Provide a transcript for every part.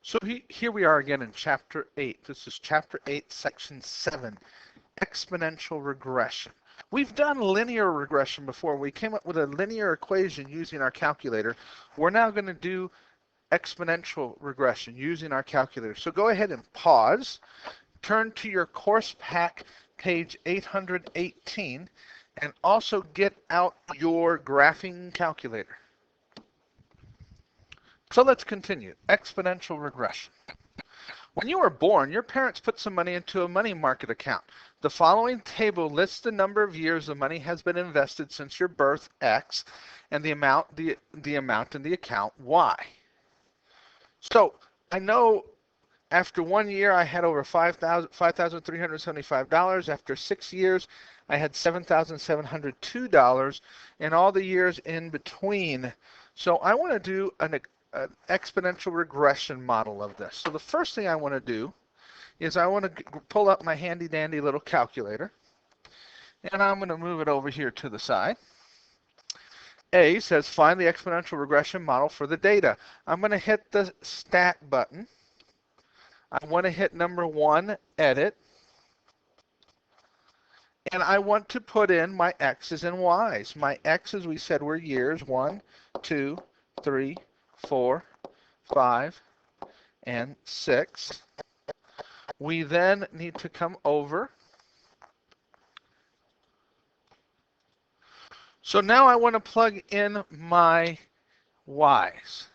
So here we are again in Chapter 8. This is Chapter 8, Section 7, Exponential Regression. We've done linear regression before. We came up with a linear equation using our calculator. We're now going to do exponential regression using our calculator. So go ahead and pause, turn to your course pack, page 818, and also get out your graphing calculator. So let's continue. Exponential regression. When you were born, your parents put some money into a money market account. The following table lists the number of years the money has been invested since your birth, X, and the amount in the account, Y. So I know after 1 year I had over $5,375. After 6 years I had $7,702, and all the years in between. So I want to do an exponential regression model of this. So the first thing I want to do is I want to pull up my handy dandy little calculator, and I'm going to move it over here to the side. A says find the exponential regression model for the data. I'm going to hit the stat button. I want to hit number 1, edit, and I want to put in my X's and Y's. My X's, we said, were years 1, 2, 3, 4, 5, and 6. We then need to come over. So now I want to plug in my Y's.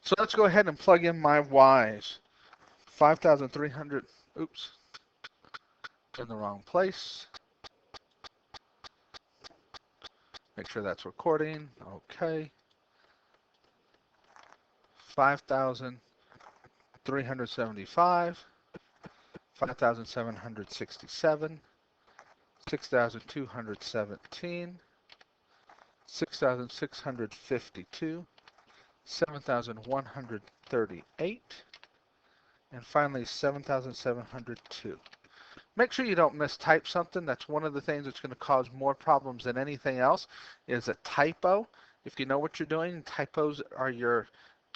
So let's go ahead and plug in my Y's. 5,300, oops, in the wrong place. Make sure that's recording. Okay. 5,375, 5,767, 6,217, 6,652, 7,138, and finally 7,702. Make sure you don't mistype something. That's one of the things that's going to cause more problems than anything else is a typo. If you know what you're doing, typos are your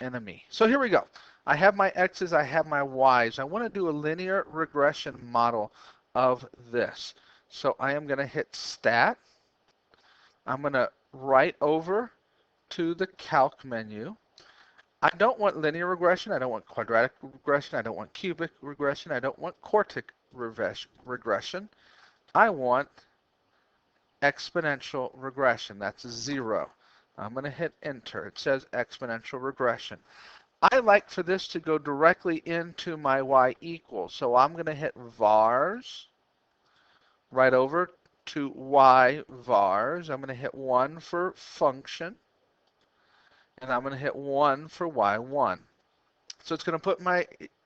enemy. So here we go. I have my X's, I have my Y's. I want to do a linear regression model of this. So I am going to hit Stat. I'm going to right over to the Calc menu. I don't want linear regression. I don't want quadratic regression. I don't want cubic regression. I don't want quartic regression. I want exponential regression. That's 0. I'm going to hit enter. It says exponential regression. I like for this to go directly into my y equals. So I'm going to hit vars, right over to y vars. I'm going to hit 1 for function, and I'm going to hit 1 for y1. So it's going to put my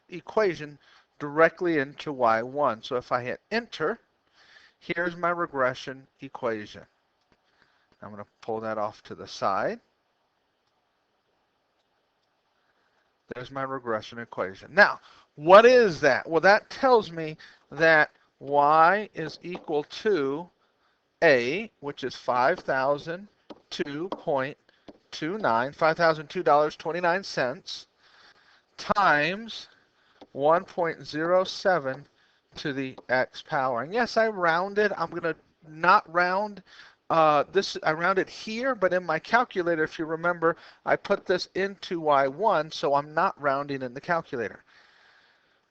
equation directly into y1. So if I hit enter, here's my regression equation. I'm going to pull that off to the side. There's my regression equation. Now, what is that? Well, that tells me that y is equal to A, which is $5,002.29, $5,002.29 times 1.07 to the x power. And yes, I rounded. I'm going to not round. I rounded here, but in my calculator, if you remember, I put this into y1, so I'm not rounding in the calculator.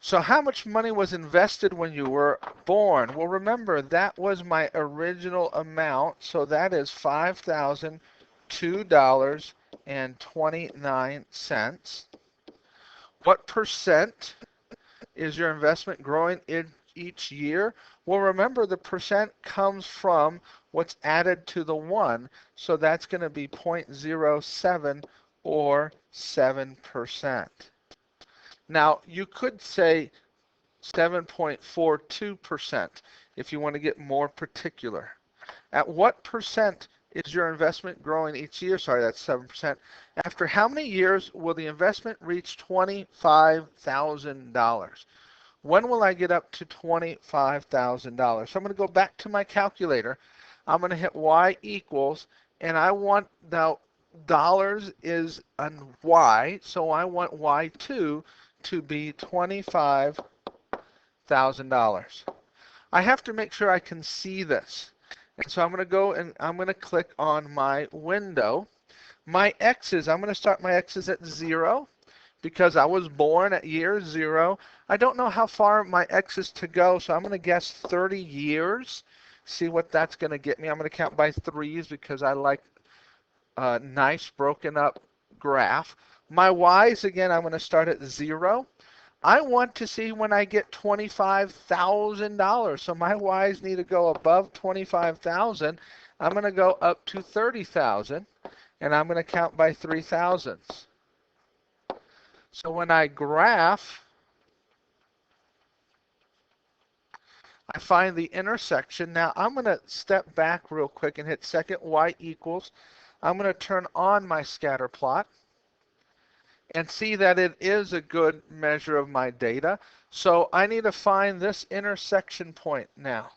So how much money was invested when you were born? Well, remember, that was my original amount, so that is $5,002.29. What percent is your investment growing in each year? Well, remember, the percent comes from what's added to the 1, so that's going to be 0.07 or 7%. Now, you could say 7.42% if you want to get more particular. At what percent is your investment growing each year? Sorry, that's 7%. After how many years will the investment reach $25,000? When will I get up to $25,000? So I'm going to go back to my calculator. I'm going to hit y equals, and I want, now dollars is a Y, so I want Y2 to be $25,000. I have to make sure I can see this. And so I'm going to go and I'm going to click on my window. My X's, I'm going to start my X's at 0 because I was born at year 0. I don't know how far my X is to go, so I'm going to guess 30 years. See what that's going to get me. I'm going to count by threes because I like a nice broken up graph. My Y's, again, I'm going to start at 0. I want to see when I get $25,000. So my Y's need to go above 25,000. I'm going to go up to 30,000, and I'm going to count by 3,000s. So when I graph, I find the intersection. Now I'm going to step back real quick and hit second Y equals. I'm going to turn on my scatter plot and see that it is a good measure of my data. So I need to find this intersection point now.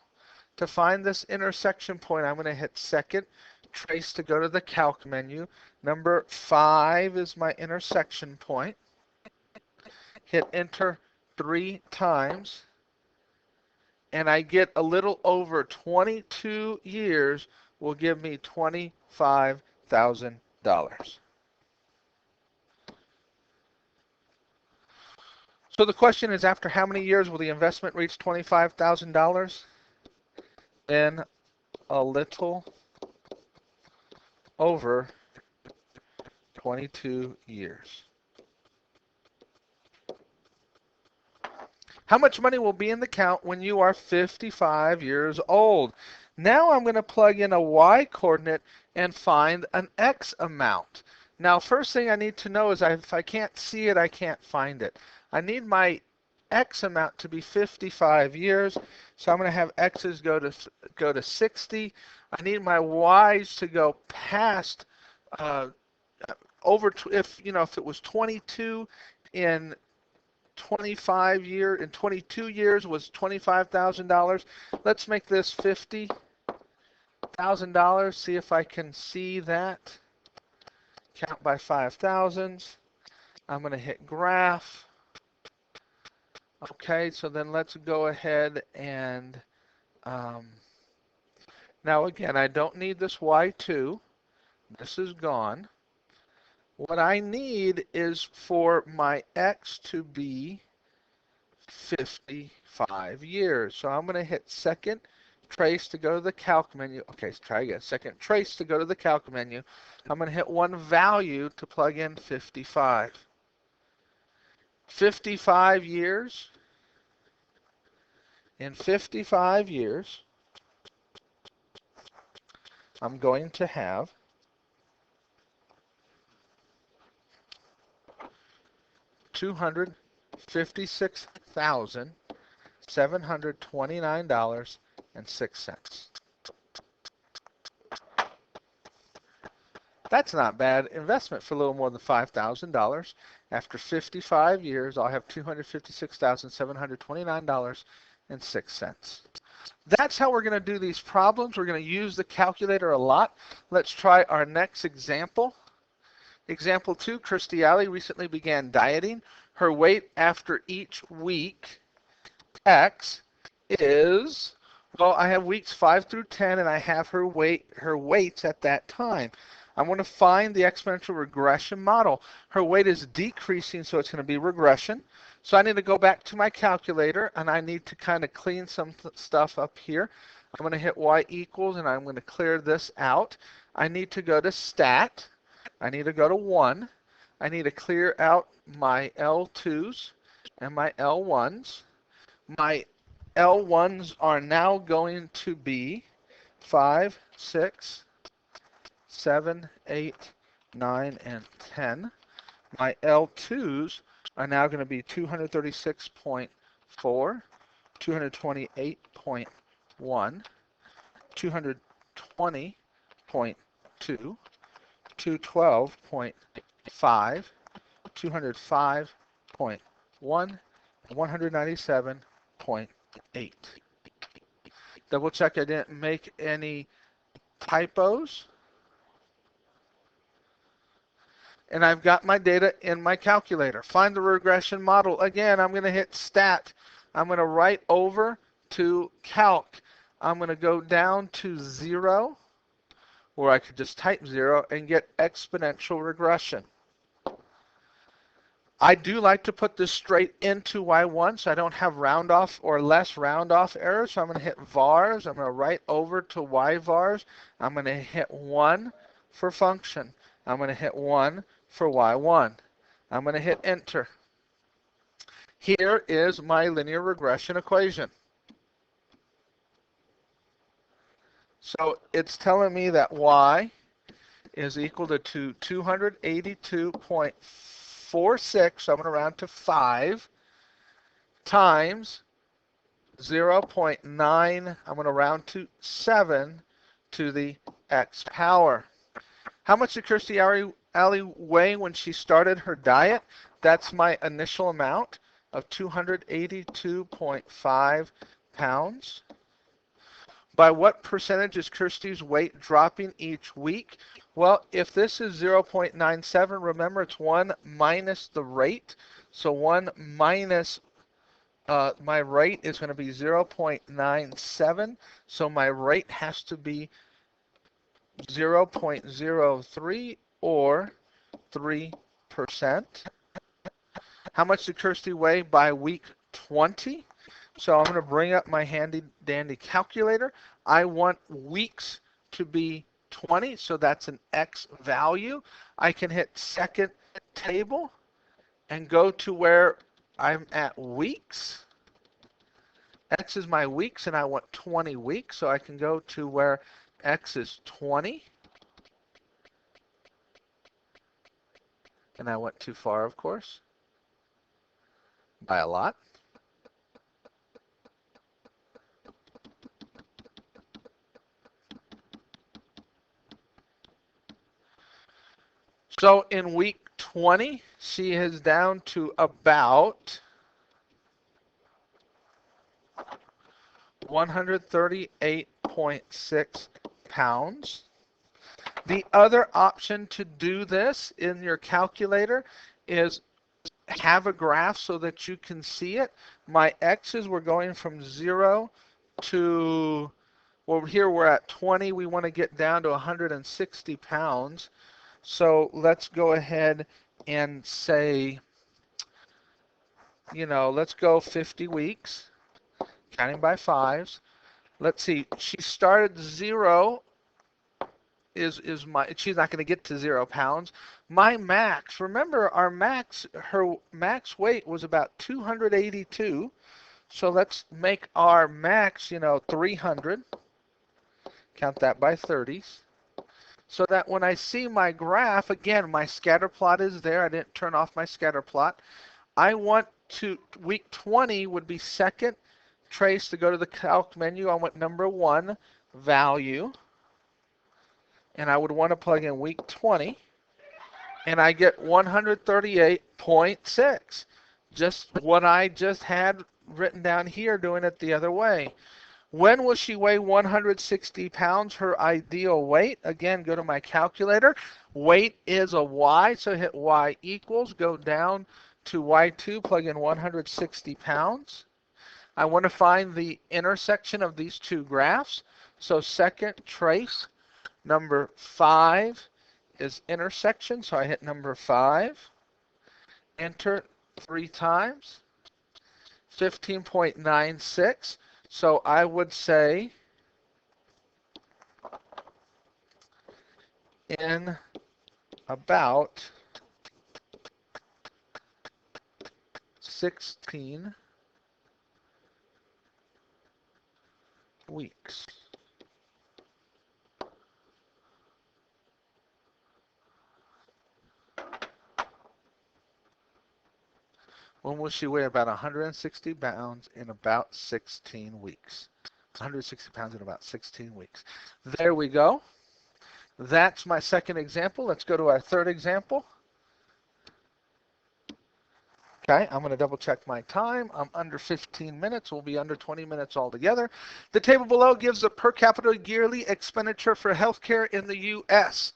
To find this intersection point, I'm going to hit second trace to go to the calc menu. Number 5 is my intersection point. Hit enter 3 times, and I get a little over 22 years will give me $25,000. So the question is, after how many years will the investment reach $25,000? In a little over 22 years. How much money will be in the account when you are 55 years old? Now I'm going to plug in a Y coordinate and find an X amount. Now, first thing I need to know is if I can't see it, I can't find it. I need my X amount to be 55 years, so I'm going to have X's go to 60. I need my Y's to go past if it was 22 in 22 years was $25,000. Let's make this $50,000. See if I can see that. Count by 5,000s. I'm going to hit graph. Okay, so then let's go ahead and now again, I don't need this Y2. This is gone. What I need is for my X to be 55 years. So I'm going to hit second trace to go to the calc menu. Okay, let's try again. Second trace to go to the calc menu. I'm going to hit one value to plug in 55. 55 years. In 55 years, I'm going to have $256,729.06. That's not bad investment for a little more than $5,000. After 55 years, I'll have $256,729.06. That's how we're going to do these problems. We're going to use the calculator a lot. Let's try our next example. Example 2, Kirstie Alley recently began dieting. Her weight after each week, X, is, well, I have weeks 5 through 10, and I have her weights at that time. I want to find the exponential regression model. Her weight is decreasing, so it's going to be regression. So I need to go back to my calculator, and I need to kind of clean some stuff up here. I'm going to hit Y equals, and I'm going to clear this out. I need to go to stat. I need to go to 1. I need to clear out my L2s and my L1s. My L1s are now going to be 5, 6, 7, 8, 9, and 10. My L2s are now going to be 236.4, 228.1, 220.2, 212.5, 205.1, and 197.8. Double check I didn't make any typos. and I've got my data in my calculator. Find the regression model. Again, I'm going to hit Stat. I'm going to write over to Calc. I'm going to go down to 0, or I could just type 0 and get exponential regression. I do like to put this straight into Y1 so I don't have round off or less round off errors. So I'm going to hit vars. I'm going to write over to Y vars. I'm going to hit 1 for function. I'm going to hit 1 for Y1. I'm going to hit enter. Here is my linear regression equation. So it's telling me that Y is equal to 282.46, so I'm going to round to 5, times 0.9, I'm going to round to 7 to the x power. How much did Kirstie Alley weigh when she started her diet? That's my initial amount of 282.5 pounds. By what percentage is Kirstie's weight dropping each week? Well, if this is 0.97, remember it's 1 minus the rate. So 1 minus my rate is going to be 0.97. So my rate has to be 0.03 or 3%. How much did Kirstie weigh by week 20? So I'm going to bring up my handy dandy calculator. I want weeks to be 20, so that's an X value. I can hit second table and go to where I'm at weeks. X is my weeks, and I want 20 weeks, so I can go to where X is 20. And I went too far, of course, by a lot. So in week 20, she is down to about 138.6 pounds. The other option to do this in your calculator is have a graph so that you can see it. My X's were going from 0 to, well, here we're at 20. We want to get down to 160 pounds. So let's go ahead and say, let's go 50 weeks, counting by 5s. Let's see, she started 0 she's not going to get to 0 pounds. My max, remember her max weight was about 282. So let's make our max, 300. Count that by 30s. So that when I see my graph, again, my scatter plot is there. I didn't turn off my scatter plot. I want to, week 20 would be second trace to go to the calc menu. I want number 1 value. And I would want to plug in week 20. And I get 138.6. Just what I just had written down here, doing it the other way. When will she weigh 160 pounds, her ideal weight? Again, go to my calculator. Weight is a Y, so hit Y equals. Go down to Y2, plug in 160 pounds. I want to find the intersection of these two graphs. So second trace, number 5 is intersection, so I hit number 5. Enter 3 times. 15.96. So I would say in about 16 weeks. When will she weigh about 160 pounds in about 16 weeks? 160 pounds in about 16 weeks. There we go. That's my second example. Let's go to our third example. Okay, I'm going to double check my time. I'm under 15 minutes. We'll be under 20 minutes altogether. The table below gives the per capita yearly expenditure for healthcare in the U.S.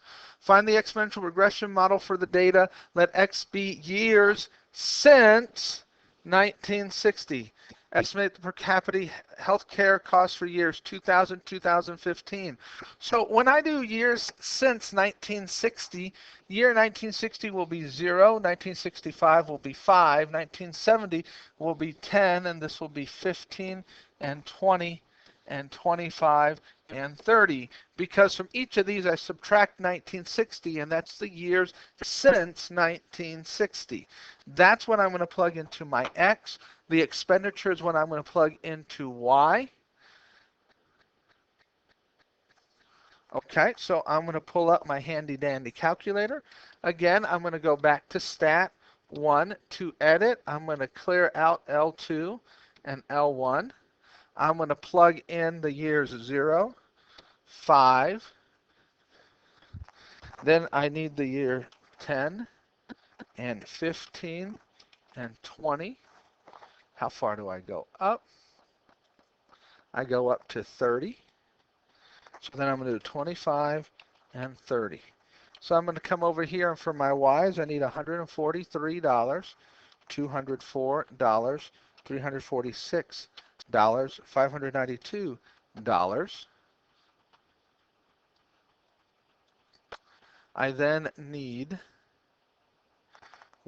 Find the exponential regression model for the data. Let X be years since 1960. Estimate the per capita healthcare costs for years 2000, 2015. So when I do years since 1960, year 1960 will be 0, 1965 will be 5, 1970 will be 10, and this will be 15 and 20 and 25 and 30. Because from each of these I subtract 1960, and that's the years since 1960. That's what I'm going to plug into my X. The expenditure is what I'm going to plug into Y. Okay, so I'm going to pull up my handy dandy calculator. Again, I'm going to go back to Stat 1 to edit. I'm going to clear out L2 and L1. I'm going to plug in the years 0, 5. Then I need the year 10 and 15 and 20. How far do I go up? I go up to 30. So then I'm going to do 25 and 30. So I'm going to come over here, and for my Y's, I need $143, $204, $346, $592. I then need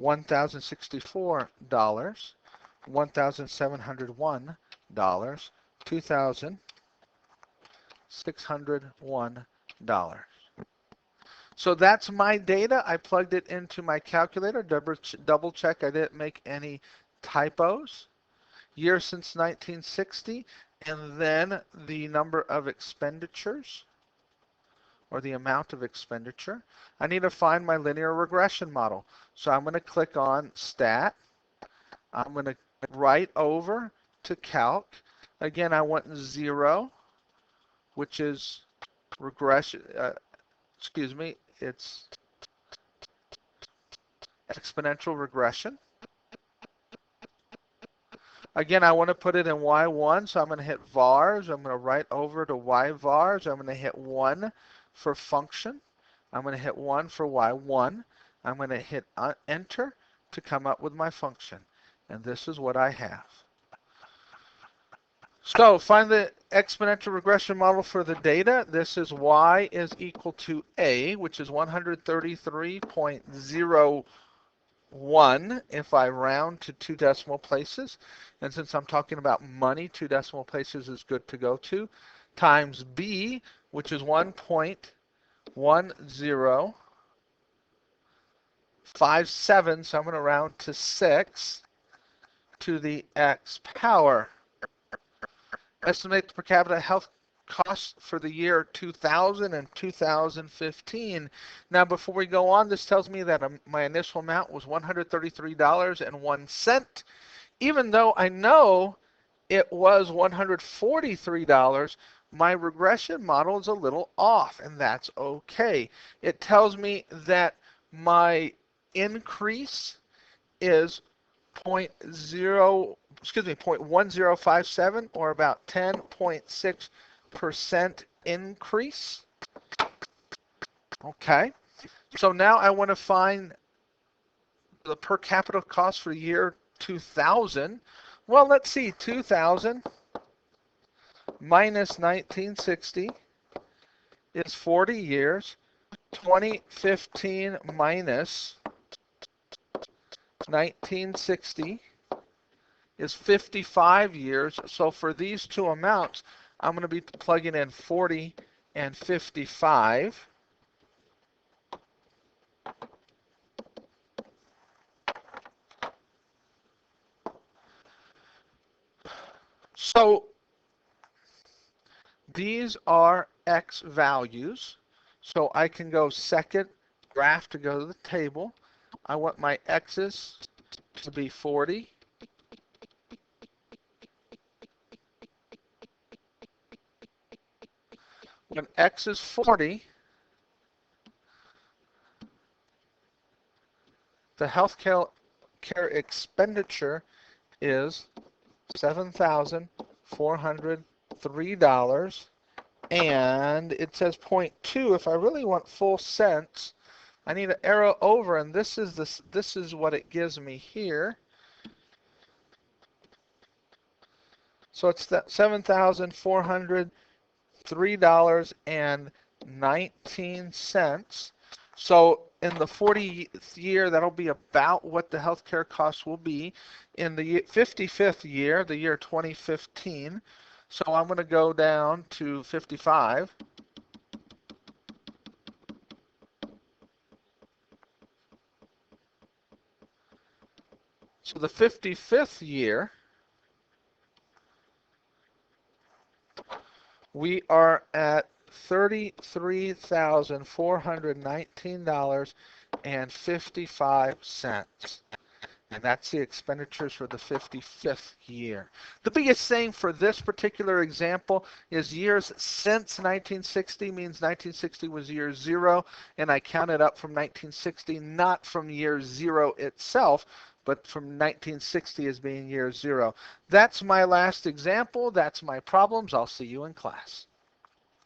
$1,064, $1,701, $2,601. So that's my data. I plugged it into my calculator. Double check I didn't make any typos. Year since 1960, and then the number of expenditures, or the amount of expenditure. I need to find my linear regression model. So I'm going to click on Stat. I'm going to right over to Calc. Again, I want 0, which is regression. It's exponential regression. Again, I want to put it in Y1, so I'm going to hit vars. I'm going to right over to Y vars. I'm going to hit 1 for function. I'm going to hit 1 for Y1. I'm going to hit enter to come up with my function. And this is what I have. So find the exponential regression model for the data. This is Y is equal to A, which is 133.01 if I round to 2 decimal places. And since I'm talking about money, 2 decimal places is good to go to. Times B, which is 1.1057, so I'm going to round to 6 to the X power. Estimate the per capita health costs for the year 2000 and 2015. Now, before we go on, this tells me that my initial amount was $133.01. Even though I know it was $143, my regression model is a little off, and that's okay. It tells me that my increase is 0.1057, or about 10.6% increase. Okay, so now I want to find the per capita cost for the year 2000. Well, let's see, 2000 minus 1960 is 40 years. 2015 minus 1960 is 55 years. So for these two amounts, I'm going to be plugging in 40 and 55. So these are X values. So I can go second graph to go to the table. I want my X's to be 40. When X is 40, the healthcare expenditure is $7,403 And it says 0.2. If I really want full cents, I need to arrow over, and this is what it gives me here. So it's that $7,403.19. So in the 40th year, that'll be about what the healthcare costs will be. In the 55th year, the year 2015, so I'm going to go down to 55. So the 55th year, we are at $33,419.55. And that's the expenditures for the 55th year. The biggest thing for this particular example is years since 1960 means 1960 was year zero, and I counted up from 1960, not from year zero itself, but from 1960 as being year zero. That's my last example. That's my problems. I'll see you in class.